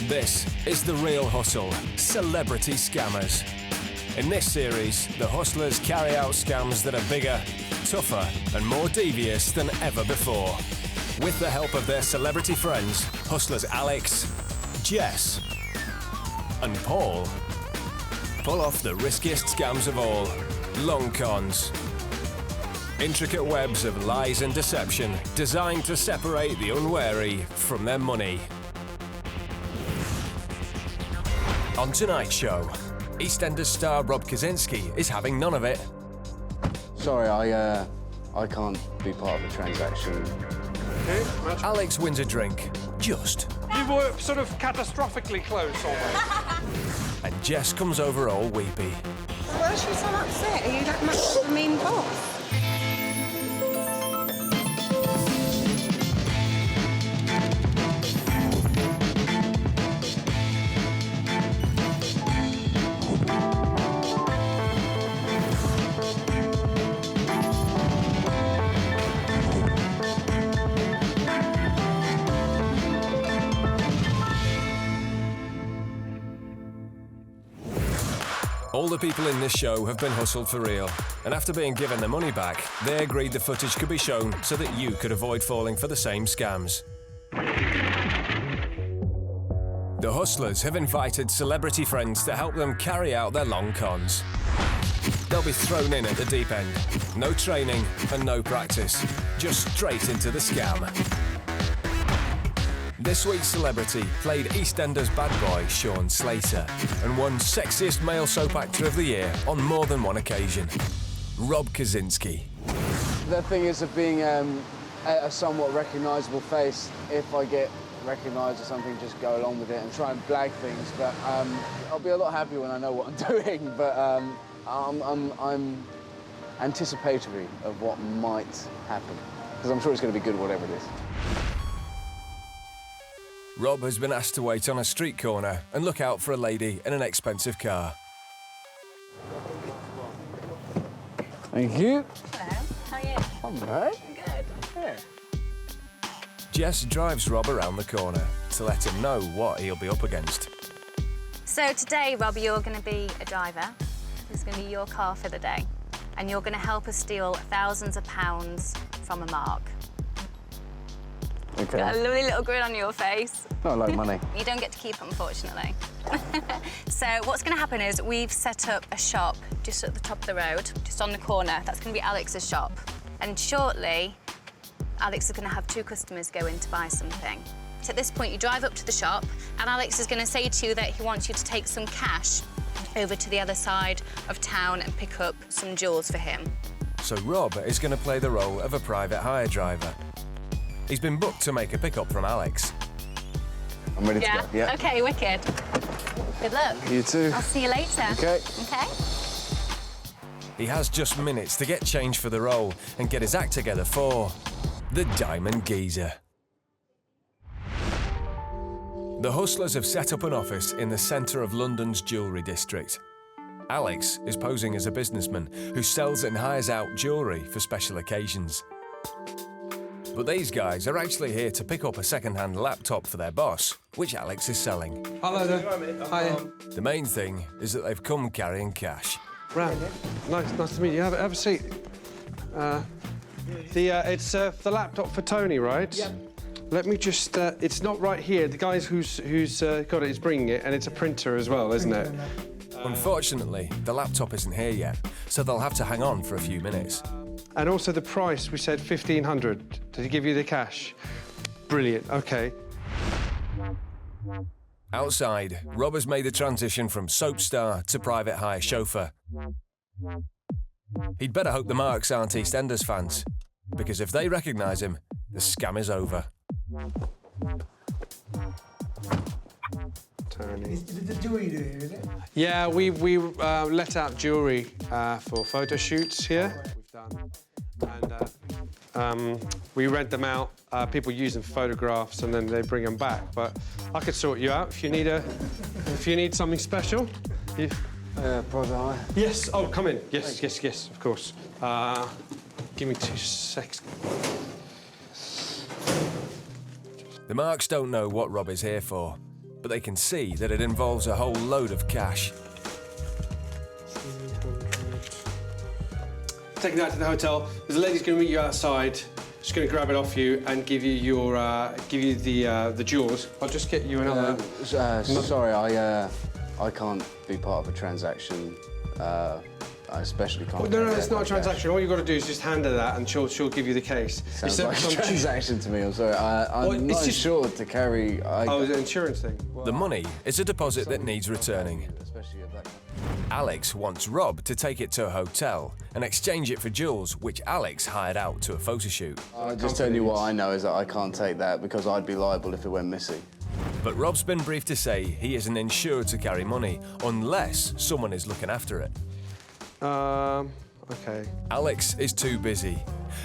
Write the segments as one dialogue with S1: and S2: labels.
S1: This is The Real Hustle, Celebrity Scammers. In this series, the hustlers carry out scams that are bigger, tougher, and more devious than ever before. With the help of their celebrity friends, hustlers Alex, Jess, and Paul pull off the riskiest scams of all, long cons. Intricate webs of lies and deception designed to separate the unwary from their money. On tonight's show, Easternders star Rob Kazinsky is having none of it.
S2: Sorry, I can't be part of the transaction.
S3: Okay,
S1: Alex wins a drink, just.
S3: You were sort of catastrophically close almost.
S1: And Jess comes over all weepy.
S4: Why is she so upset? Are you that much of a mean boss?
S1: All the people in this show have been hustled for real, and after being given their money back, they agreed the footage could be shown so that you could avoid falling for the same scams. The hustlers have invited celebrity friends to help them carry out their long cons. They'll be thrown in at the deep end. No training and no practice, just straight into the scam. This week's celebrity played EastEnders bad boy Sean Slater and won Sexiest Male Soap Actor of the Year on more than one occasion. Rob Kazinsky.
S2: The thing is of being a somewhat recognisable face. If I get recognised or something, just go along with it and try and blag things. But I'll be a lot happier when I know what I'm doing. But I'm anticipatory of what might happen because I'm sure it's going to be good, whatever it is.
S1: Rob has been asked to wait on a street corner and look out for a lady in an expensive car.
S2: Thank you.
S4: Hello, how are you?
S2: I'm all right.
S4: Good.
S2: Yeah.
S1: Jess drives Rob around the corner to let him know what he'll be up against.
S5: So today, Rob, you're going to be a driver. This is going to be your car for the day. And you're going to help us steal thousands of pounds from a mark.
S2: Okay.
S5: Got a lovely little grin on your face.
S2: Not like money.
S5: You don't get to keep it, unfortunately. So what's going to happen is we've set up a shop just at the top of the road, just on the corner. That's going to be Alex's shop. And shortly, Alex is going to have two customers go in to buy something. So at this point, you drive up to the shop, and Alex is going to say to you that he wants you to take some cash over to the other side of town and pick up some jewels for him.
S1: So Rob is going to play the role of a private hire driver. He's been booked to make a pickup from Alex.
S2: I'm ready to go. Yeah.
S5: OK, wicked. Good luck.
S2: You too.
S5: I'll see you later.
S2: OK.
S5: OK?
S1: He has just minutes to get changed for the role and get his act together for the Diamond Geyser. The hustlers have set up an office in the centre of London's jewellery district. Alex is posing as a businessman who sells and hires out jewellery for special occasions. But these guys are actually here to pick up a second-hand laptop for their boss, which Alex is selling.
S3: Hello there. Hi.
S1: The main thing is that they've come carrying cash.
S3: Ram. Nice to meet you. Have a seat. It's the laptop for Tony, right? Yeah. Let me just. It's not right here. The guy who's got it is bringing it, and it's a printer as well, isn't it?
S1: Unfortunately, the laptop isn't here yet, so they'll have to hang on for a few minutes.
S3: And also the price, we said 1,500. Did he give you the cash? Brilliant, OK.
S1: Outside, Rob has made the transition from soap star to private hire chauffeur. He'd better hope the marks aren't EastEnders fans, because if they recognise him, the scam is over.
S3: Tony.
S6: Is it the jewellery doing, is it?
S3: Yeah, we let out jewellery for photo shoots here. We've done. And we rent them out. People use them for photographs, and then they bring them back. But I could sort you out if you need something special.
S2: Private hire.
S3: Yes. Oh, come in. Yes, yes, of course. Give me 2 seconds.
S1: The marks don't know what Rob is here for, but they can see that it involves a whole load of cash.
S3: Taking that to the hotel. There's a lady's going to meet you outside. She's going to grab it off you and give you your the jewels. I'll just get you another.
S2: Sorry, I can't be part of a transaction. I especially can't.
S3: No, it's not a transaction. All you've got to do is just hand her that, and she'll give you the case.
S2: Sounds like a transaction to me. I'm sorry. I'm not insured to carry.
S3: Oh, it's an insurance thing.
S1: The money is a deposit that needs returning. Alex wants Rob to take it to a hotel and exchange it for jewels, which Alex hired out to a photo shoot.
S2: I'll just tell you what I know is that I can't take that because I'd be liable if it went missing.
S1: But Rob's been briefed to say he isn't insured to carry money unless someone is looking after it.
S3: Okay.
S1: Alex is too busy.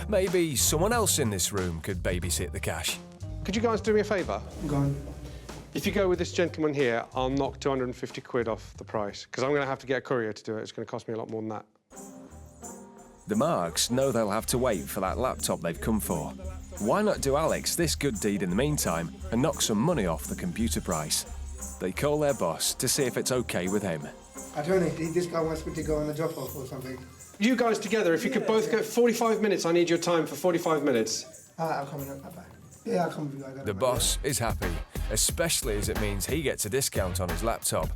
S1: Maybe someone else in this room could babysit the cash.
S3: Could you guys do me a favour?
S6: Go on.
S3: If you go with this gentleman here, I'll knock 250 quid off the price, because I'm going to have to get a courier to do it. It's going to cost me a lot more than that.
S1: The Marks know they'll have to wait for that laptop they've come for. Why not do Alex this good deed in the meantime and knock some money off the computer price? They call their boss to see if it's OK with him.
S6: I don't know, this guy wants me to go on a drop-off or something.
S3: You guys together, if you could both go 45 minutes, I need your time for 45 minutes.
S6: I'll come in. Bye-bye. Yeah, I'll come with you. I got
S1: The boss is happy, especially as it means he gets a discount on his laptop.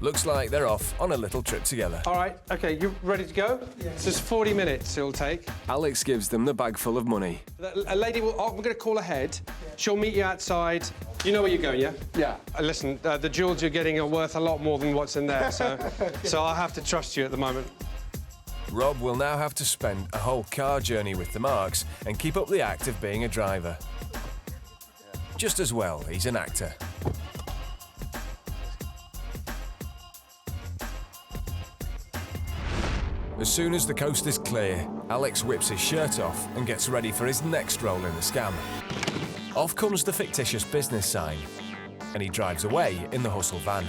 S1: Looks like they're off on a little trip together.
S3: All right, OK, you ready to go?
S6: Yeah.
S3: So it's 40 minutes it'll take.
S1: Alex gives them the bag full of money.
S3: A lady will... I'm going to call ahead. She'll meet you outside. You know where you're going, yeah?
S2: Yeah.
S3: Listen, the jewels you're getting are worth a lot more than what's in there, so I'll have to trust you at the moment.
S1: Rob will now have to spend a whole car journey with the Marks and keep up the act of being a driver. Just as well, he's an actor. As soon as the coast is clear, Alex whips his shirt off and gets ready for his next role in the scam. Off comes the fictitious business sign, and he drives away in the hustle van.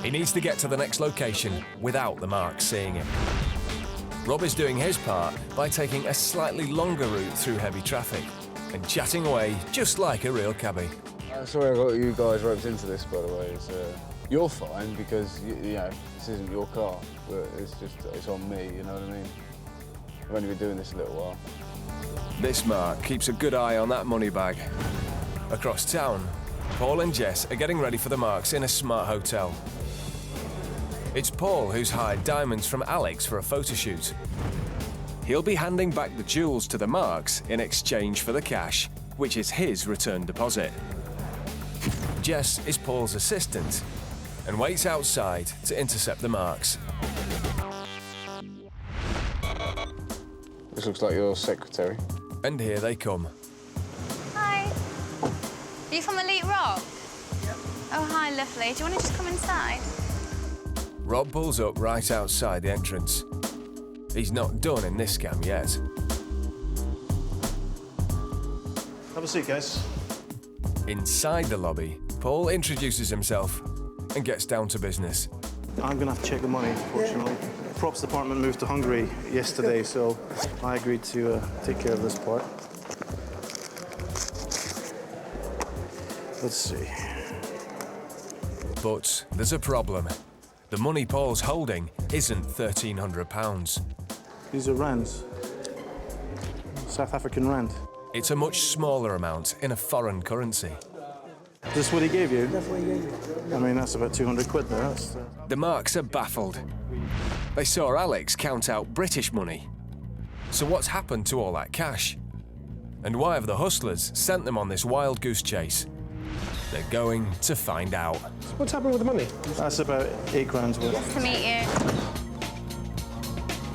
S1: He needs to get to the next location without the Marks seeing him. Rob is doing his part by taking a slightly longer route through heavy traffic and chatting away just like a real cabbie.
S2: Sorry I got you guys roped into this, by the way. You're fine because, you know, this isn't your car, but it's on me, you know what I mean? I've only been doing this a little while.
S1: This Mark keeps a good eye on that money bag. Across town, Paul and Jess are getting ready for the Marks in a smart hotel. It's Paul who's hired diamonds from Alex for a photo shoot. He'll be handing back the jewels to the Marks in exchange for the cash, which is his return deposit. Jess is Paul's assistant and waits outside to intercept the Marks.
S2: This looks like your secretary.
S1: And here they come.
S5: Hi. Are you from Elite Rob? Yep. Oh, hi, lovely. Do you want to just come inside?
S1: Rob pulls up right outside the entrance. He's not done in this scam yet.
S7: Have a seat, guys.
S1: Inside the lobby, Paul introduces himself and gets down to business.
S7: I'm going to have to check the money, unfortunately. The props department moved to Hungary yesterday, so I agreed to take care of this part. Let's see.
S1: But there's a problem. The money Paul's holding isn't £1,300.
S7: These are rands. South African rand.
S1: It's a much smaller amount in a foreign currency.
S7: Is this what he gave you? That's what he gave you. I mean, that's about 200 quid there.
S1: The Marks are baffled. They saw Alex count out British money. So what's happened to all that cash? And why have the hustlers sent them on this wild goose chase? They're going to find out.
S3: What's happening with the money?
S7: That's about 8 grand's worth.
S5: Nice to meet you.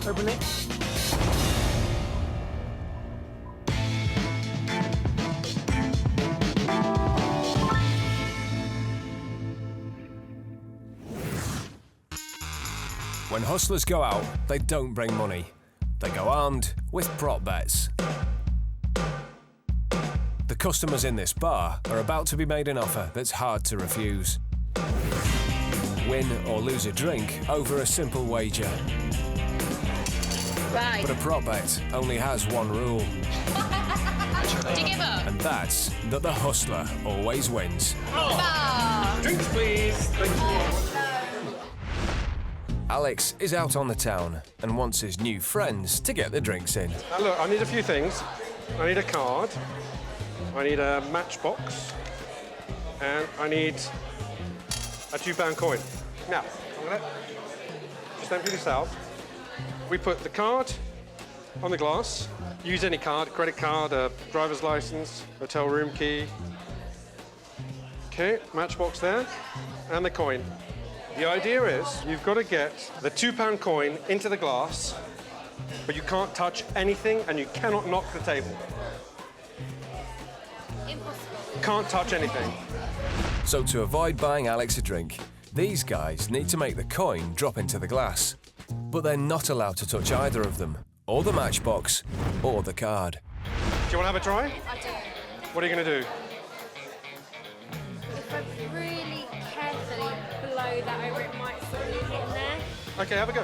S3: Open it.
S1: When hustlers go out, they don't bring money. They go armed with prop bets. The customers in this bar are about to be made an offer that's hard to refuse. Win or lose a drink over a simple wager.
S5: Right.
S1: But a prop bet only has one rule.
S5: Do you give up?
S1: And that's that the hustler always wins.
S5: Bar.
S3: Drinks, please.
S1: Alex is out on the town and wants his new friends to get the drinks in.
S3: Now look, I need a few things. I need a card, I need a matchbox, and I need a £2 coin. Now, I'm gonna just empty this out. We put the card on the glass. Use any card, credit card, a driver's license, hotel room key. Okay, matchbox there, and the coin. The idea is you've got to get the £2 coin into the glass, but you can't touch anything and you cannot knock the table. Impossible. Can't touch anything.
S1: So to avoid buying Alex a drink, these guys need to make the coin drop into the glass. But they're not allowed to touch either of them, or the matchbox, or the card.
S3: Do you want to have a try?
S4: I do.
S3: What are you going to do?
S4: If I really carefully blow that over, it might sort of hit in there.
S3: Okay, have a go.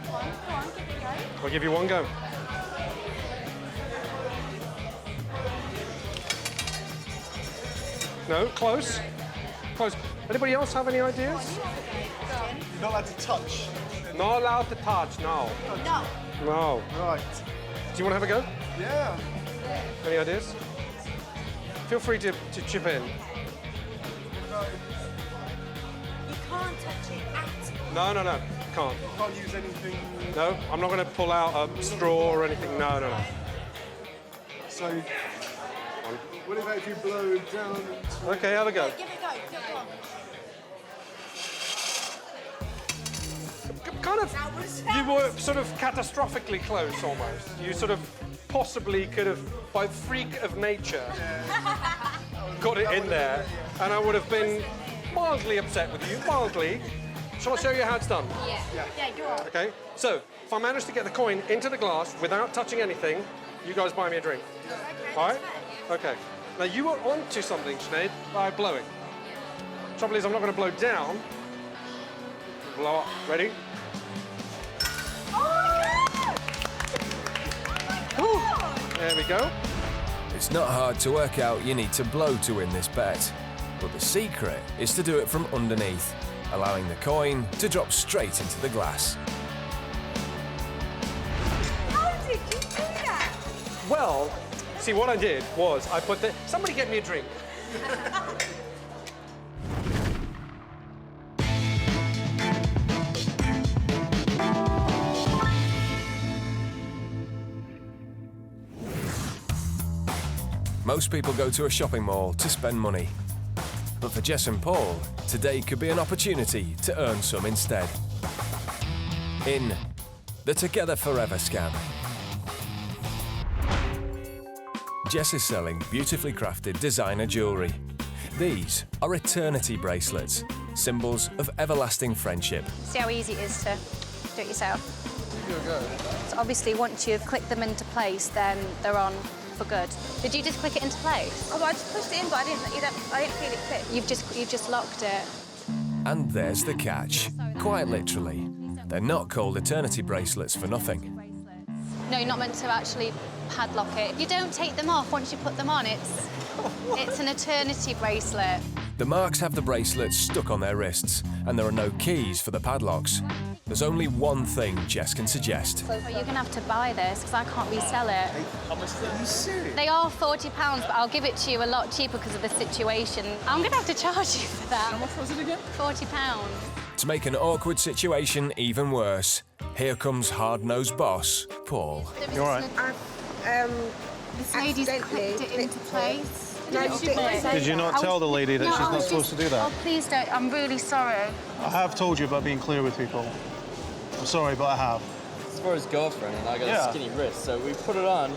S4: Go on, give it a go.
S3: I'll give you one go. No, close. Close. Anybody else have any ideas?
S7: You're not allowed to touch.
S3: Not allowed to touch, no.
S4: No.
S3: No.
S7: Right.
S3: Do you want to have a go?
S7: Yeah.
S3: Any ideas? Feel free to chip in.
S4: You can't touch it at all.
S3: No, can't.
S7: Can't use anything.
S3: No, I'm not going to pull out a straw or anything. No.
S7: So, what about if you blow down?
S3: Okay, have a go.
S4: Give it a go. Go on.
S3: Kind of, you were sort of catastrophically close almost. You sort of possibly could have, by freak of nature, got it in there, and I would have been mildly upset with you, mildly. Shall I show you how it's done?
S4: Yeah, go on.
S3: Okay, so if I manage to get the coin into the glass without touching anything, you guys buy me a drink. All right? Okay. Now you were onto something, Sinead, by blowing. Trouble is, I'm not going to blow down. Blow up. Ready? There we go.
S1: It's not hard to work out you need to blow to win this bet, but the secret is to do it from underneath, allowing the coin to drop straight into the glass.
S4: How did you do that?
S3: Well, see, what I did was I put the... Somebody get me a drink.
S1: Most people go to a shopping mall to spend money. But for Jess and Paul, today could be an opportunity to earn some instead. In the Together Forever scam. Jess is selling beautifully crafted designer jewellery. These are eternity bracelets, symbols of everlasting friendship.
S5: See how easy it is to do it yourself?
S7: Here we go.
S5: So obviously, once you've clicked them into place, then they're on for good. Did you just click it into place?
S4: Oh, I just pushed it in, but I didn't feel it click.
S5: You've just locked it.
S1: And there's the catch. Quite literally, they're not called eternity bracelets for nothing.
S5: No, you're not meant to actually padlock it. If you don't take them off once you put them on, it's an eternity bracelet.
S1: The marks have the bracelets stuck on their wrists, and there are no keys for the padlocks. There's only one thing Jess can suggest.
S5: Well, you're going to have to buy this, because I can't resell it.
S7: How much are you serious?
S5: They are £40, but I'll give it to you a lot cheaper because of the situation. I'm going to have to charge you for that.
S7: How much was it again?
S5: £40.
S1: To make an awkward situation even worse, here comes hard-nosed boss, Paul.
S7: You all right?
S5: This lady's clipped it into place.
S7: Did you not tell the lady that she's not supposed to do that?
S5: Oh, please don't. I'm really sorry.
S7: I have told you about being clear with people. I'm sorry, but I have.
S8: It's for his girlfriend, and I got a skinny wrist, so we put it on,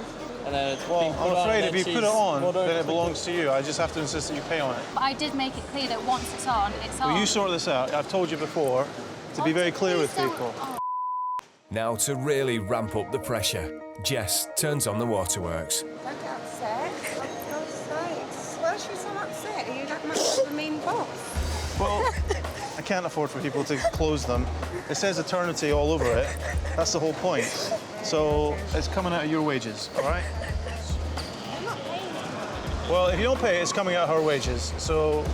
S8: and then it's
S7: Well,
S8: being put
S7: I'm
S8: on,
S7: afraid
S8: and
S7: if you
S8: then
S7: put it on,
S8: well,
S7: then it
S8: click
S7: belongs to you. I just have to insist that you pay on it.
S5: But I did make it clear that once it's on, it's on.
S7: Well, you sort this out. I've told you before to be very clear with people.
S1: Now to really ramp up the pressure, Jess turns on the waterworks.
S4: Don't get upset. For God's sakes. Why is she so upset? Are you that much of a mean boss?
S7: Well, I can't afford for people to close them. It says eternity all over it. That's the whole point. So it's coming out of your wages, all right?
S4: I'm not paying.
S7: Well, if you don't pay, it's coming out of her wages. So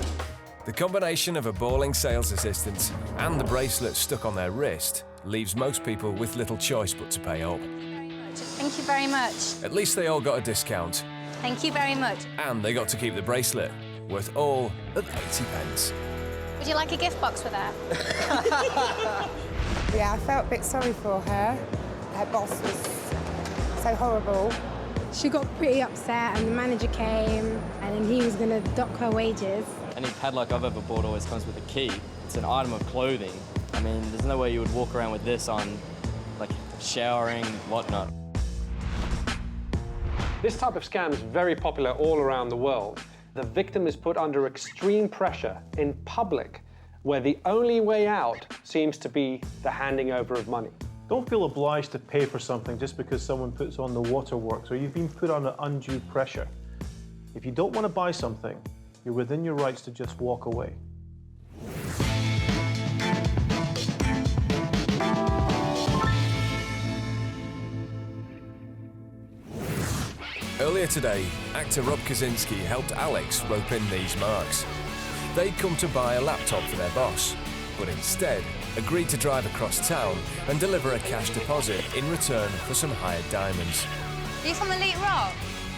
S1: The combination of a bawling sales assistant and the bracelet stuck on their wrist leaves most people with little choice but to pay up.
S5: Thank you very much.
S1: At least they all got a discount.
S5: Thank you very much.
S1: And they got to keep the bracelet, worth all of 80 pence.
S5: Would you like a gift box with that?
S4: Yeah, I felt a bit sorry for her. Her boss was so horrible. She got pretty upset and the manager came and then he was going to dock her wages.
S8: Any padlock I've ever bought always comes with a key. It's an item of clothing. I mean, there's no way you would walk around with this on, like, showering, whatnot.
S3: This type of scam is very popular all around the world. The victim is put under extreme pressure in public, where the only way out seems to be the handing over of money.
S7: Don't feel obliged to pay for something just because someone puts on the waterworks or you've been put under undue pressure. If you don't want to buy something, you're within your rights to just walk away.
S1: Earlier today, actor Rob Kazinsky helped Alex rope in these marks. They'd come to buy a laptop for their boss, but instead agreed to drive across town and deliver a cash deposit in return for some hired diamonds.
S5: Are you from Elite Rock?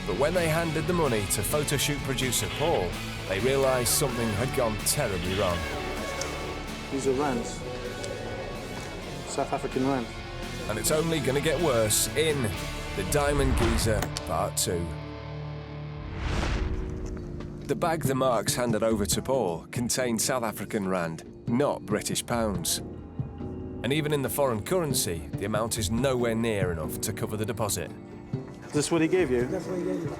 S1: But when they handed the money to photo shoot producer Paul, they realised something had gone terribly wrong.
S7: These are rands. South African rand.
S1: And it's only going to get worse in The Diamond Geyser Part 2. The bag the marks handed over to Paul contained South African rand, not British pounds. And even in the foreign currency, the amount is nowhere near enough to cover the deposit.
S7: Is this what he gave you?
S6: That's what he gave you.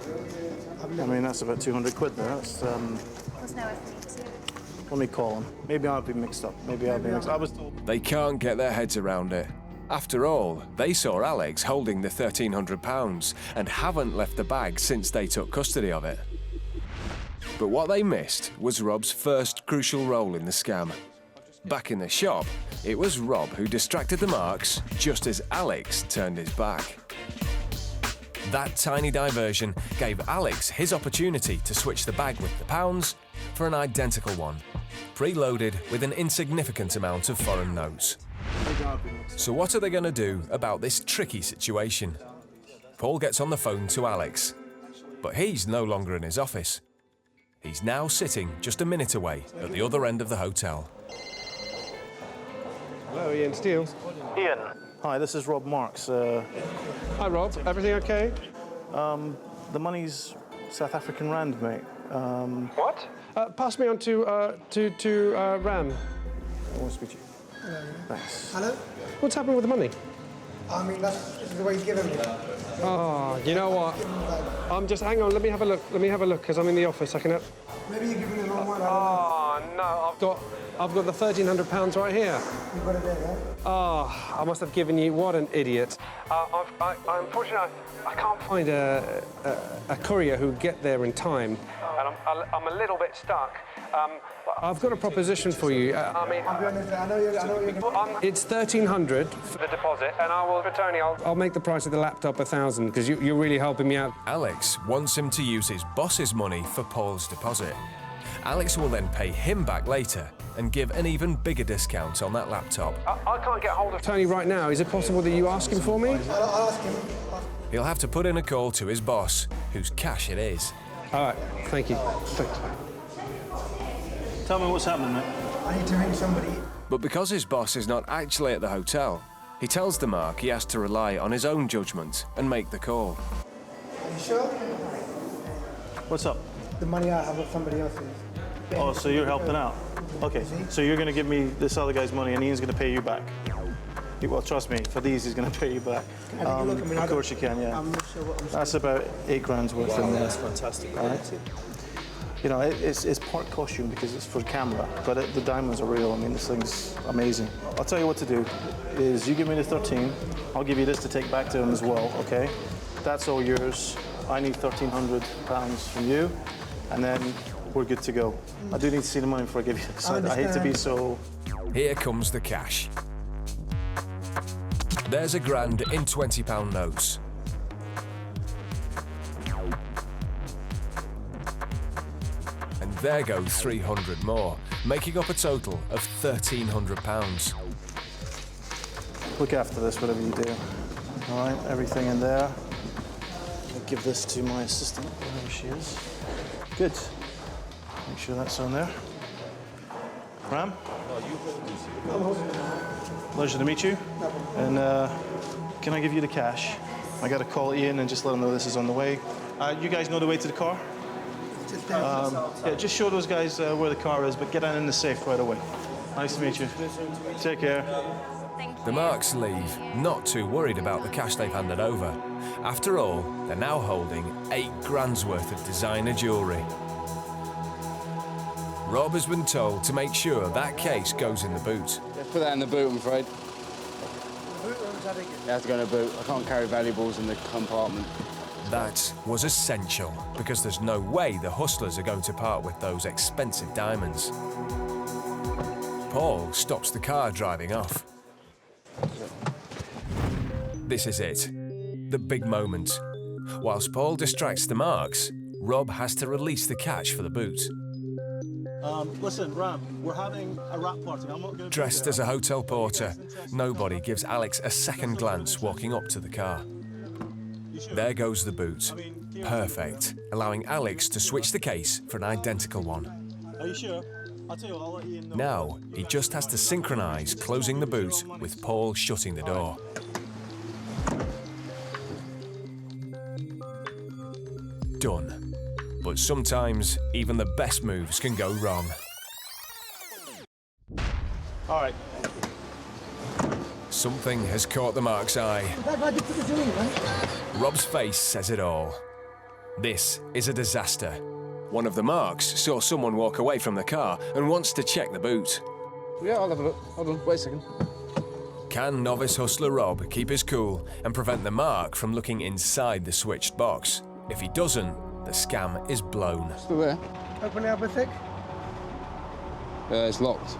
S7: I mean, that's about 200 quid there. That's,
S5: There's nowhere for me to.
S7: let me call him. Maybe I'll be mixed up. Maybe I'll be mixed up. I was told.
S1: They can't get their heads around it. After all, they saw Alex holding the £1,300 and haven't left the bag since they took custody of it. But what they missed was Rob's first crucial role in the scam. Back in the shop, it was Rob who distracted the marks just as Alex turned his back. That tiny diversion gave Alex his opportunity to switch the bag with the pounds for an identical one, preloaded with an insignificant amount of foreign notes. So what are they going to do about this tricky situation? Paul gets on the phone to Alex, but he's no longer in his office. He's now sitting just a minute away at the other end of the hotel.
S3: Hello, Ian Steele.
S7: Ian. Hi, this is Rob Marks.
S3: Hi, Rob. Everything okay?
S7: The money's South African rand, mate.
S3: What? Pass me on to Ram.
S7: I want to speak to you. Thanks.
S6: Hello?
S3: What's happened with the money?
S6: I mean, that's the way he's given me.
S3: Oh, you know what? I'm just, hang on, let me have a look. Let me have a look, because I'm in the office. I can have...
S6: Maybe you're giving me the wrong one.
S3: Oh, no, I've got the £1,300 right here.
S6: You've got it there, yeah?
S3: Oh, I must have given you, what an idiot. Unfortunately, I can't find a courier who'd get there in time. And I'm a little bit stuck. I've got a proposition for you.
S6: I'll be honest, I know you're going to...
S3: It's £1,300 for the deposit, and I will return it. I'll make the price of the laptop $1,000, because you're really helping me out.
S1: Alex wants him to use his boss's money for Paul's deposit. Alex will then pay him back later and give an even bigger discount on that laptop.
S3: I can't get hold of Tony right now. Is it possible that you ask him for me?
S6: I'll ask him.
S1: He'll have to put in a call to his boss, whose cash it is.
S3: All right, thank you. Thanks.
S7: Tell me what's happening, mate.
S6: I need to ring somebody.
S1: But because his boss is not actually at the hotel, he tells the mark he has to rely on his own judgment and make the call.
S6: Are you sure?
S7: What's up?
S6: The money I have with somebody else's.
S7: Oh, so you're helping out? Okay, so you're going to give me this other guy's money and Ian's going to pay you back? Well, trust me, for these he's going to pay you back. Of course you can, yeah.
S6: I'm not sure what I'm saying.
S7: That's about 8 grand's worth in there.
S8: That's fantastic.
S7: All right. You know, it's part costume because it's for camera, but the diamonds are real. I mean, this thing's amazing. I'll tell you what to do, is you give me the 13, I'll give you this to take back to him as well, okay? That's all yours. I need £1,300 from you, and then we're good to go. I do need to see the money before I give you this. I hate to be so...
S1: Here comes the cash. There's £1,000 in £20 notes. And there go 300 more, making up a total of £1,300.
S7: Look after this, whatever you do. All right, everything in there. I'll give this to my assistant, wherever she is. Good. Make sure that's on there. Ram? Pleasure to meet you. And can I give you the cash? I got to call Ian and just let him know this is on the way. You guys know the way to the car? Yeah, just show those guys where the car is, but get on in the safe right away. Nice to meet you. Take care.
S1: The Marks leave, not too worried about the cash they've handed over. After all, they're now holding £8,000 worth of designer jewellery. Rob has been told to make sure that case goes in the boot.
S2: Let's put that in the boot, I'm afraid. It has to go in the boot. I can't carry valuables in the compartment.
S1: That was essential, because there's no way the hustlers are going to part with those expensive diamonds. Paul stops the car driving off. This is it, the big moment. Whilst Paul distracts the Marks, Rob has to release the catch for the boot.
S7: Listen, Ram, we're having a wrap party. I'm not going to
S1: Dressed as a hotel porter, nobody gives Alex a second glance walking up to the car. There goes the boot. Perfect, allowing Alex to switch the case for an identical one.
S7: Are you sure? I'll tell you what, I'll let Ian know.
S1: Now, he just has to synchronise closing the boot with Paul shutting the door. Done. But sometimes, even the best moves can go wrong.
S7: All right.
S1: Something has caught the Mark's eye. Rob's face says it all. This is a disaster. One of the Marks saw someone walk away from the car and wants to check the boot.
S2: Yeah, I'll have a look. Hold on, wait a second.
S1: Can novice hustler Rob keep his cool and prevent the Mark from looking inside the switched box? If he doesn't, the scam is blown.
S2: Still there?
S6: Open it up a sec.
S2: It's locked.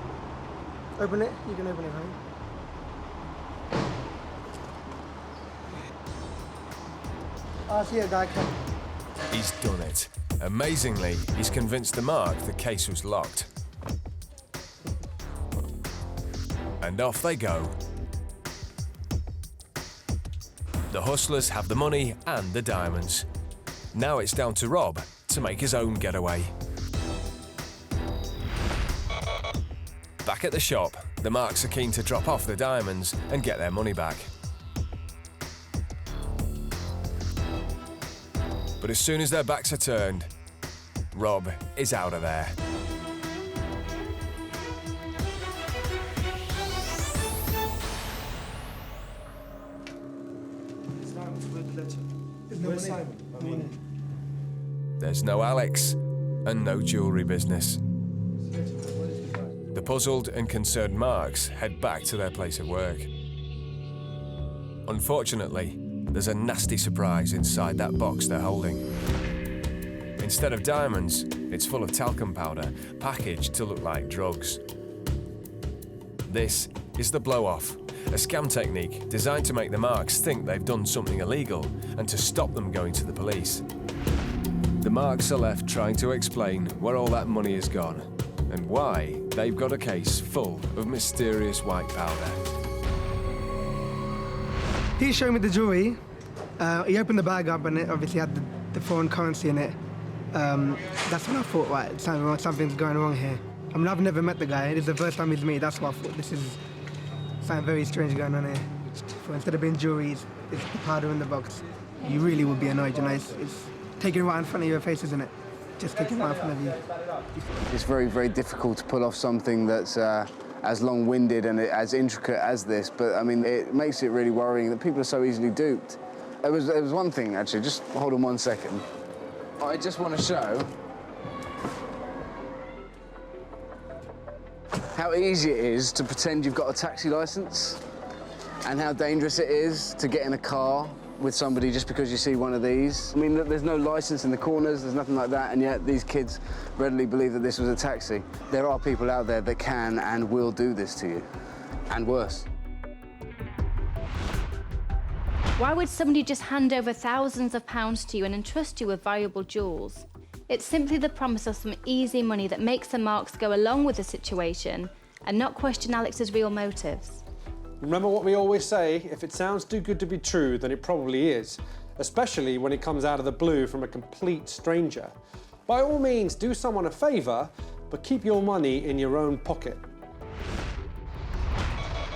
S6: Open it. You can open it, honey. I see a guy come.
S1: He's done it. Amazingly, he's convinced the Mark the case was locked. And off they go. The hustlers have the money and the diamonds. Now it's down to Rob to make his own getaway. Back at the shop, the Marks are keen to drop off the diamonds and get their money back. But as soon as their backs are turned, Rob is out of there. There's no Alex and no jewellery business. The puzzled and concerned Marks head back to their place of work. Unfortunately, there's a nasty surprise inside that box they're holding. Instead of diamonds, it's full of talcum powder, packaged to look like drugs. This is the blow-off, a scam technique designed to make the Marks think they've done something illegal and to stop them going to the police. The Marks are left trying to explain where all that money has gone and why they've got a case full of mysterious white powder.
S6: He showed me the jewelry. He opened the bag up and it obviously had the foreign currency in it. That's when I thought, right, something's going wrong here. I mean, I've never met the guy. This is the first time he's met me. That's why I thought this is something very strange going on here. So instead of being jewelry, it's the powder in the box. You really would be annoyed, you know. It's taking right in front of your face, isn't it? Just taking right in front of you.
S2: It's very, very difficult to pull off something that's as long-winded and as intricate as this, but I mean, it makes it really worrying that people are so easily duped. There was one thing, actually, just hold on 1 second. I just want to show how easy it is to pretend you've got a taxi license and how dangerous it is to get in a car with somebody just because you see one of these. I mean, there's no license in the corners, there's nothing like that, and yet these kids readily believe that this was a taxi. There are people out there that can and will do this to you, and worse.
S9: Why would somebody just hand over thousands of pounds to you and entrust you with valuable jewels?
S5: It's simply the promise of some easy money that makes the marks go along with the situation and not question Alex's real motives.
S3: Remember what we always say, if it sounds too good to be true, then it probably is, especially when it comes out of the blue from a complete stranger. By all means, do someone a favour, but keep your money in your own pocket.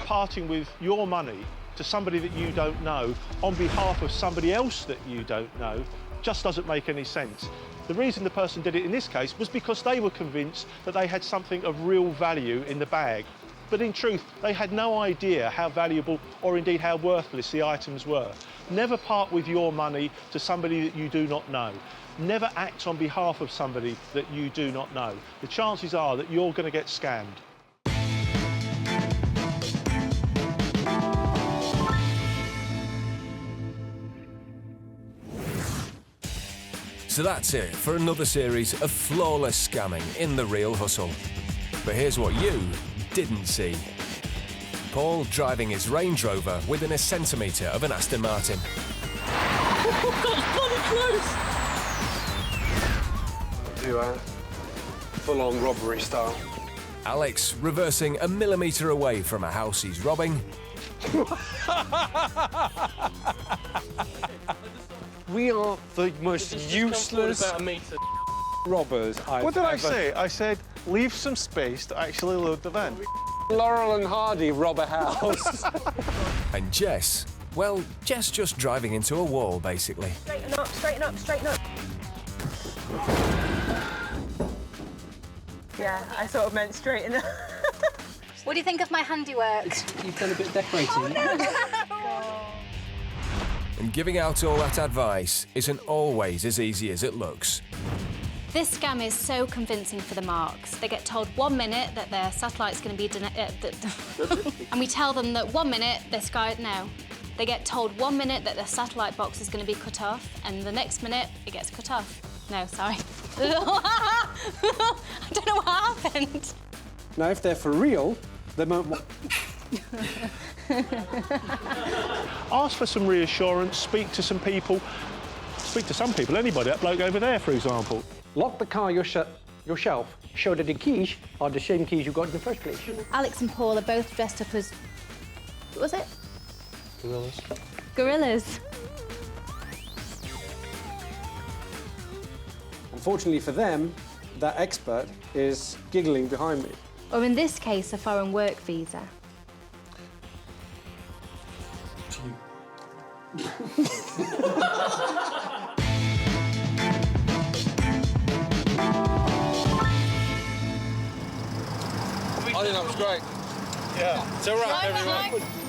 S7: Parting with your money to somebody that you don't know on behalf of somebody else that you don't know just doesn't make any sense. The reason the person did it in this case was because they were convinced that they had something of real value in the bag. But in truth, they had no idea how valuable or indeed how worthless the items were. Never part with your money to somebody that you do not know. Never act on behalf of somebody that you do not know. The chances are that you're going to get scammed.
S1: So that's it for another series of flawless scamming in The Real Hustle. But here's what you didn't see. Paul driving his Range Rover within a centimetre of an Aston Martin.
S3: Oh, God, bloody close! Do a full-on robbery style.
S1: Alex reversing a millimetre away from a house he's robbing.
S3: We are the most useless robbers I've
S7: What did I
S3: ever...
S7: say? I said, leave some space to actually load the van.
S3: Laurel and Hardy rob a house.
S1: And Jess, well, Jess just driving into a wall, basically.
S9: Straighten up, straighten up, straighten up. Yeah, I sort of meant straighten up.
S5: What do you think of my handiwork?
S10: You've done a bit of decorating.
S1: And giving out all that advice isn't always as easy as it looks.
S5: This scam is so convincing for the marks. They get told 1 minute that their satellite's going to be... and we tell them that 1 minute their sky... No. They get told 1 minute that their satellite box is going to be cut off, and the next minute it gets cut off. No, sorry. I don't know what happened.
S3: Now, if they're for real, they won't want...
S7: Ask for some reassurance, speak to some people. Speak to some people, anybody. That bloke over there, for example.
S10: Lock the car yourself. Show that the keys are the same keys you got in the first place.
S5: Alex and Paul are both dressed up as... What was it?
S3: Gorillas.
S5: Gorillas.
S3: Unfortunately for them, that expert is giggling behind me.
S5: Or in this case, a foreign work visa.
S3: I think that was great.
S7: Yeah.
S3: It's all right, everyone.